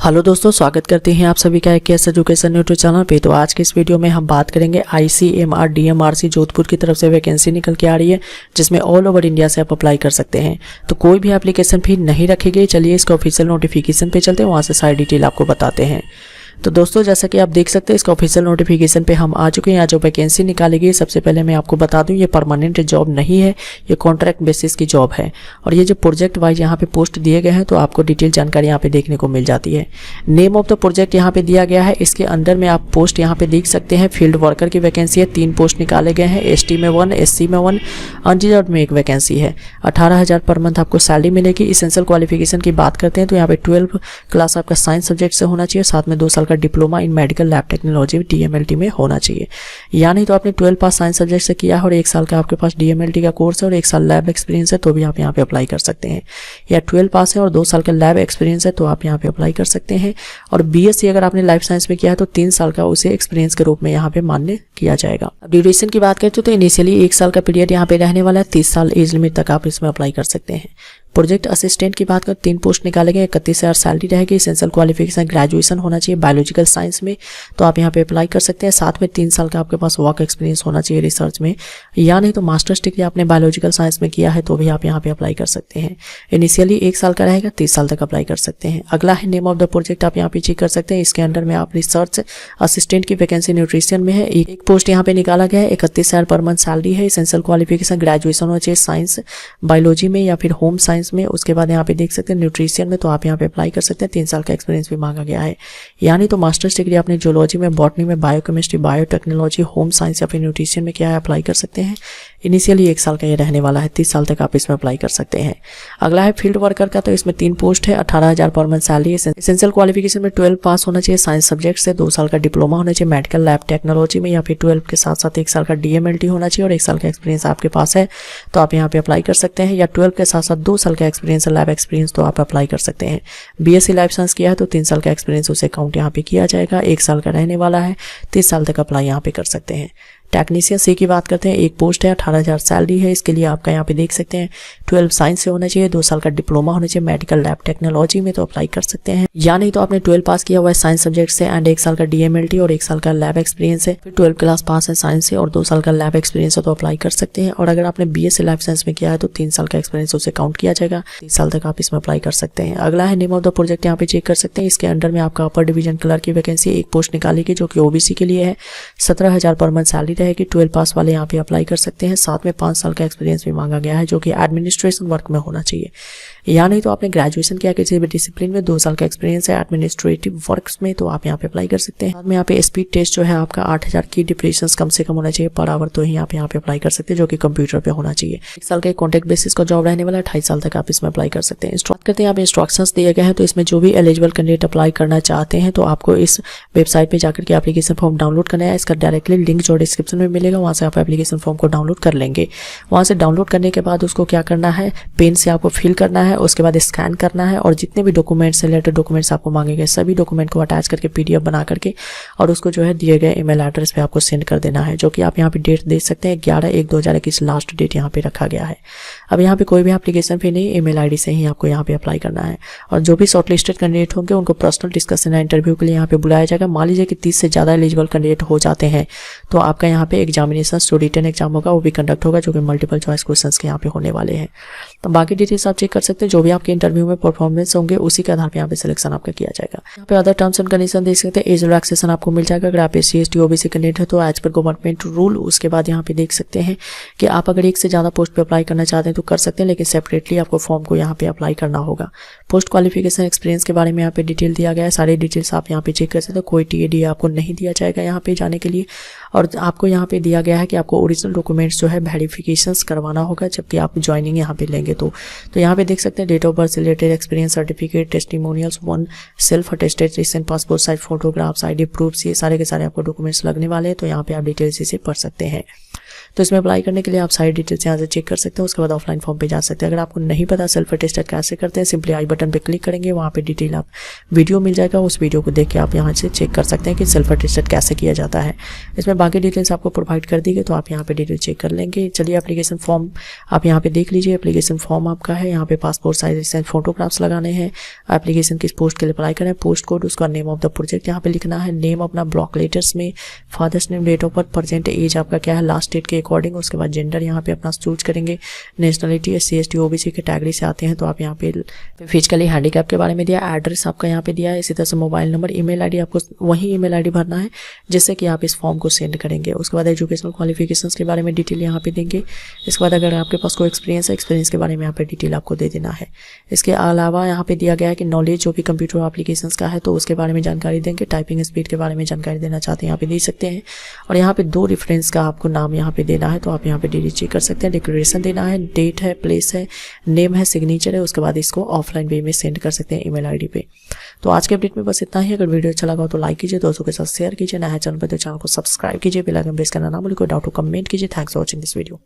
Hello दोस्तों, स्वागत करते हैं आप सभी का केएस एजुकेशन यूट्यूब चैनल पे। तो आज के इस वीडियो में हम बात करेंगे ICMR DMRC जोधपुर की तरफ से वैकेंसी निकल के आ रही है, जिसमें ऑल ओवर इंडिया से आप अप्लाई कर सकते हैं। तो कोई भी एप्लीकेशन फी नहीं रखी गई। चलिए इसका ऑफिशियल नोटिफिकेशन पे चलते हैं, वहाँ से सारी डिटेल आपको बताते हैं। तो दोस्तों, जैसा कि आप देख सकते हैं इसका ऑफिशियल नोटिफिकेशन पे हम आ चुके हैं। यहाँ जो वैकेंसी निकाली गई, सबसे पहले मैं आपको बता दूं, ये परमानेंट जॉब नहीं है, ये कॉन्ट्रैक्ट बेसिस की जॉब है। और ये जो प्रोजेक्ट वाइज यहाँ पे पोस्ट दिए गए हैं, तो आपको डिटेल जानकारी यहाँ पे देखने को मिल जाती है। नेम ऑफ द प्रोजेक्ट यहाँ पे दिया गया है। इसके अंदर में आप पोस्ट यहाँ पे देख सकते हैं। फील्ड वर्कर की वैकेंसी है, 3 पोस्ट निकाले गए हैं। ST में 1, SC में 1, अनरिजर्व्ड में 1 वैकेंसी है। 18,000 पर मंथ आपको सैलरी मिलेगी। इसेंशियल क्वालिफिकेशन की बात करते हैं तो यहाँ पे 12 क्लास आपका साइंस सब्जेक्ट से होना चाहिए, साथ में 2 साल का diploma in medical lab technology DMLT में होना चाहिए। या नहीं तो आपने 12 पास साइंस सब्जेक्ट से किया है और 1 साल का आपके पास DMLT का कोर्स है और 1 साल लैब एक्सपीरियंस है, तो भी आप यहाँ पे अप्लाई कर सकते हैं। या 12 पास है और 2 साल का लैब एक्सपीरियंस है, तो आप यहाँ पे अप्लाई कर सकते हैं। और BSc अगर आपने लाइफ साइंस में किया है तो 3 साल का उसे एक्सपीरियंस के रूप में यहाँ पे मान्य किया जाएगा। अब ड्यूरेशन की बात करते हो तो इनिशियली 1 साल का पीरियड यहाँ पे रहने वाला है। 30 साल एज लिमिट तक आप इसमें अप्लाई कर सकते हैं। प्रोजेक्ट असिस्टेंट की बात करें, 3 पोस्ट निकाले गए, 31,000 सैलरी रहेगी। एसेंशियल क्वालिफिकेशन ग्रेजुएशन होना चाहिए बायोलॉजिकल साइंस में, तो आप यहाँ पे अप्लाई कर सकते हैं। साथ में 3 साल का आपके पास वर्क एक्सपीरियंस होना चाहिए रिसर्च में। या नहीं तो मास्टर्स डिग्री आपने बायोलॉजिकल साइंस में किया है, तो भी आप यहाँ पे अप्लाई कर सकते हैं। इनिशियली 1 साल का रहेगा, 30 साल तक अप्लाई कर सकते हैं। अगला है नेम ऑफ द प्रोजेक्ट, आप यहाँ पे चेक कर सकते हैं। इसके अंडर में आप रिसर्च असिस्टेंट की वैकेंसी न्यूट्रिशन में है। एक पोस्ट यहाँ पे निकाला गया है, 31,000 पर मंथ सैलरी है। एसेंशियल क्वालिफिकेशन ग्रेजुएशन होना चाहिए साइंस बायोलॉजी में या फिर होम साइंस में। उसके बाद यहाँ पे देख सकते हैं न्यूट्रिशन में, तो आप यहाँ पे अप्लाई कर सकते हैं। 3 साल का एक्सपीरियंस भी मांगा गया है। यानी तो मास्टर्स डिग्री आपने जूलॉजी में, बॉटनी में, बायोकेमिस्ट्री, बायोटेक्नोलॉजी, होम साइंस या फिर न्यूट्रिशन में किया है, अप्लाई कर सकते हैं। इनिशियली 1 साल का ये रहने वाला है, 30 साल तक आप इसमें अप्लाई कर सकते हैं। अगला है फील्ड वर्कर का, तो इसमें 3 पोस्ट है, 18,000 per month salary. Essential qualification में 12 पास होना चाहिए साइंस सब्जेक्ट से, 2 साल का डिप्लोमा होना चाहिए मेडिकल लैब टेक्नोलॉजी में, या फिर 12 के साथ साथ 1 साल का DMLT होना चाहिए और 1 साल का एक्सपीरियंस आपके पास है, तो आप यहाँ पे अप्लाई कर सकते हैं। या 12 के साथ साथ 2 साल का एक्सपीरियंस लैब एक्सपीरियंस, तो आप अप्लाई कर सकते हैं। BSc लाइफ साइंस किया है तो 3 साल का एक्सपीरियंस उसे काउंट यहाँ पे किया जाएगा। 1 साल का रहने वाला है, 30 साल तक अप्लाई यहाँ पे कर सकते हैं। टेक्नीशियन C की बात करते हैं, 1 पोस्ट है, 18,000 सैलरी है। इसके लिए आपका यहाँ पे देख सकते हैं 12 साइंस से होना चाहिए, 2 साल का डिप्लोमा होना चाहिए मेडिकल लैब टेक्नोलॉजी में, तो अप्लाई कर सकते हैं। या नहीं तो आपने 12 पास किया हुआ है साइंस सब्जेक्ट से एंड 1 साल का DMLT और 1 साल का लैब एक्सपीरियंस है, फिर 12 क्लास पास है साइंस से और 2 साल का लैब एक्सपीरियंस है, तो अप्लाई कर सकते हैं। और अगर आपने BSc लाइफ साइंस में किया है तो 3 साल का एक्सपीरियंस उसे काउंट किया जाएगा, 30 साल तक आप इसमें अप्लाई कर सकते हैं। अगला है नेम ऑफ द प्रोजेक्ट, यहाँ पे चेक कर सकते हैं। इसके अंडर में आपका अपर डिवीजन क्लर्क की वैकेंसी 1 पोस्ट निकाली गई, जो कि OBC के लिए है। 17,000 पर मंथ सैलरी रहेगी। 12 पास वाले यहाँ पे अप्लाई कर सकते हैं। साथ में 5 साल का एक्सपीरियंस भी मांगा गया है, जो कि एडमिनिस्ट्रेशन वर्क में होना चाहिए। या नहीं तो आपने ग्रेजुएशन किया किसी भी डिसिप्लिन में, 2 साल का एक्सपीरियंस है एडमिनिस्ट्रेटिव वर्क्स में, तो आप यहाँ पे अप्लाई कर सकते हैं। साथ में यहाँ पे स्पीड टेस्ट जो है आपका 8,000 की डिप्रेशन कम से कम होना चाहिए पर आवर, तो आप यहाँ पे अप्लाई कर सकते हैं, जो कि कंप्यूटर पे होना चाहिए। 1 साल का कॉन्ट्रैक्ट बेसिस का जॉब रहने वाला है, 28 साल तक आप इसमें अप्लाई कर सकते हैं। बात करते हैं यहाँ पे इंस्ट्रक्शंस दिए गए हैं, तो इसमें जो भी एलिजिबल कैंडिडेट अप्लाई करना चाहते हैं, तो आपको इस वेबसाइट पे जाकर के एप्लीकेशन फॉर्म डाउनलोड करना है। इसका डायरेक्टली लिंक जो डिस्क्रिप्शन में मिलेगा, वहाँ से आप एप्लीकेशन फॉर्म को डाउनलोड कर लेंगे। वहाँ से डाउनलोड करने के बाद उसको क्या करना है, पेन से आपको फिल करना है, उसके बाद स्कैन करना है और जितने भी डॉक्यूमेंट्स रिलेटेड डॉक्यूमेंट्स आपको मांगेंगे, सभी डॉक्यूमेंट को अटैच करके PDF बना करके और उसको जो है दिए गए ईमेल एड्रेस पे आपको सेंड कर देना है, जो कि आप यहाँ पे डेट देख सकते हैं 11/1/2021 लास्ट डेट यहाँ पे रखा गया है। अब यहाँ पे कोई भी एप्लीकेशन फी नहीं, ईमेल ID से ही आपको यहाँ पे अप्लाई करना है। और जो भी शॉर्टलिस्टेड कैंडिडेट होंगे उनको पर्सनल डिस्कशन या इंटरव्यू के लिए यहाँ पे बुलाया जाएगा। मान लीजिए कि 30 से ज़्यादा एलिजिबल कैंडिडेट हो जाते हैं, तो आपका यहाँ पे एग्जामिनेशन जो रिटन एग्जाम होगा वो भी कंडक्ट होगा, जो कि मल्टीपल चॉइस क्वेश्चंस के यहाँ पे होने वाले हैं। तो बाकी डिटेल्स आप चेक कर सकते हैं। जो भी आपके इंटरव्यू में परफॉर्मेंस होंगे उसी के आधार पे यहाँ पे सिलेक्शन आपका किया जाएगा। यहाँ पे अदर टर्म्स एंड कंडीशन देख सकते हैं। एज रिलैक्सेशन आपको मिल जाएगा अगर आप SC ST OBC कैंडिडेट है, तो एज पर गवर्नमेंट रूल। उसके बाद यहाँ पे देख सकते हैं कि आप अगर 1 से ज़्यादा पोस्ट पे अप्लाई करना चाहते हैं तो कर सकते हैं, लेकिन सेपरेटली आपको फॉर्म को यहाँ पे अप्लाई करना होगा। पोस्ट क्वालिफिकेशन एक्सपीरियंस के बारे में यहाँ पे डिटेल दिया गया है, सारी डिटेल्स आप यहाँ पे चेक कर सकते हैं। कोई TAD आपको नहीं दिया जाएगा यहाँ पे जाने के लिए। और आपको यहाँ पे दिया गया है कि आपको ओरिजिनल डॉक्यूमेंट्स जो है वेरिफिकेशंस करवाना होगा जबकि आप ज्वाइनिंग यहाँ पे लेंगे। तो यहाँ पे देख सकते हैं डेट ऑफ बर्थ से related experience certificate, testimonials, 1 self attested recent passport size photographs, ID proofs, ये सारे के सारे आपको डॉक्यूमेंट्स लगने वाले हैं। तो यहाँ पे आप डिटेल्स इसे पढ़ सकते हैं। तो इसमें अप्लाई करने के लिए आप सारी डिटेल्स यहाँ से चेक कर सकते हैं। उसके बाद ऑफलाइन फॉर्म पे जा सकते हैं। अगर आपको नहीं पता सेल्फ अटेस्टेड कैसे करते हैं, सिंपली आई बटन पे क्लिक करेंगे, वहाँ पे डिटेल आप वीडियो मिल जाएगा, उस वीडियो को देख के आप यहाँ से चेक कर सकते हैं कि सेल्फ अटेस्टेड कैसे किया जाता है। इसमें बाकी डिटेल्स आपको प्रोवाइड कर दी गई, तो आप यहाँ पे डिटेल चेक कर लेंगे। चलिए एप्लीकेशन फॉर्म आप यहाँ पे देख लीजिए। एप्लीकेशन फॉर्म आपका है, यहाँ पे पासपोर्ट साइज फोटोग्राफ्स लगाने हैं। एप्लीकेशन किस पोस्ट के लिए अप्लाई करें, पोस्ट कोड, उसका नेम ऑफ द प्रोजेक्ट यहाँ पे लिखना है, नेम अपना ब्लॉक लेटर्स में, father's name, date of birth, present age आपका क्या है लास्ट डेट के अकॉर्डिंग। उसके बाद जेंडर यहाँ पे अपना चूज करेंगे, nationality SC ST OBC category से आते हैं तो आप यहाँ पे फिजिकली हैंडीकैप के बारे में दिया, एड्रेस आपका यहाँ पे दिया है, इसी तरह से मोबाइल नंबर, ईमेल आईडी आपको वही ईमेल आईडी भरना है जिससे कि आप इस फॉर्म को सेंड करेंगे। उसके बाद एजुकेशनल क्वालिफिकेशंस के बारे में डिटेल यहाँ पे देंगे। इसके बाद अगर आपके पास कोई एक्सपीरियंस है, एक्सपीरियंस के बारे में यहाँ पे डिटेल आपको दे देना है। इसके अलावा यहाँ पे दिया गया है कि नॉलेज जो भी कंप्यूटर एप्लीकेशंस का है तो उसके बारे में जानकारी देंगे। टाइपिंग स्पीड के बारे में जानकारी देना चाहते हैं यहाँ पे दे सकते हैं। और यहाँ पे 2 रेफरेंस का आपको नाम यहाँ पे देना है, तो आप यहाँ पे डिटेल चेक कर सकते हैं। डिक्लेरेशन देना है, डेट है, प्लेस है, नेम है, सिग्नेचर है। उसके बाद इसको ऑफलाइन वे में सेंड कर सकते हैं ईमेल आईडी पे। तो आज के अपडेट में बस इतना ही। अगर वीडियो अच्छा लगा तो लाइक कीजिए, दोस्तों के साथ शेयर कीजिए, नया चैनल पर तो चैनल को सब्सक्राइब कीजिए, बेल आइकन प्रेस करना ना भूलिए। कोई डाउट हो कमेंट कीजिए। Thanks for watching this video.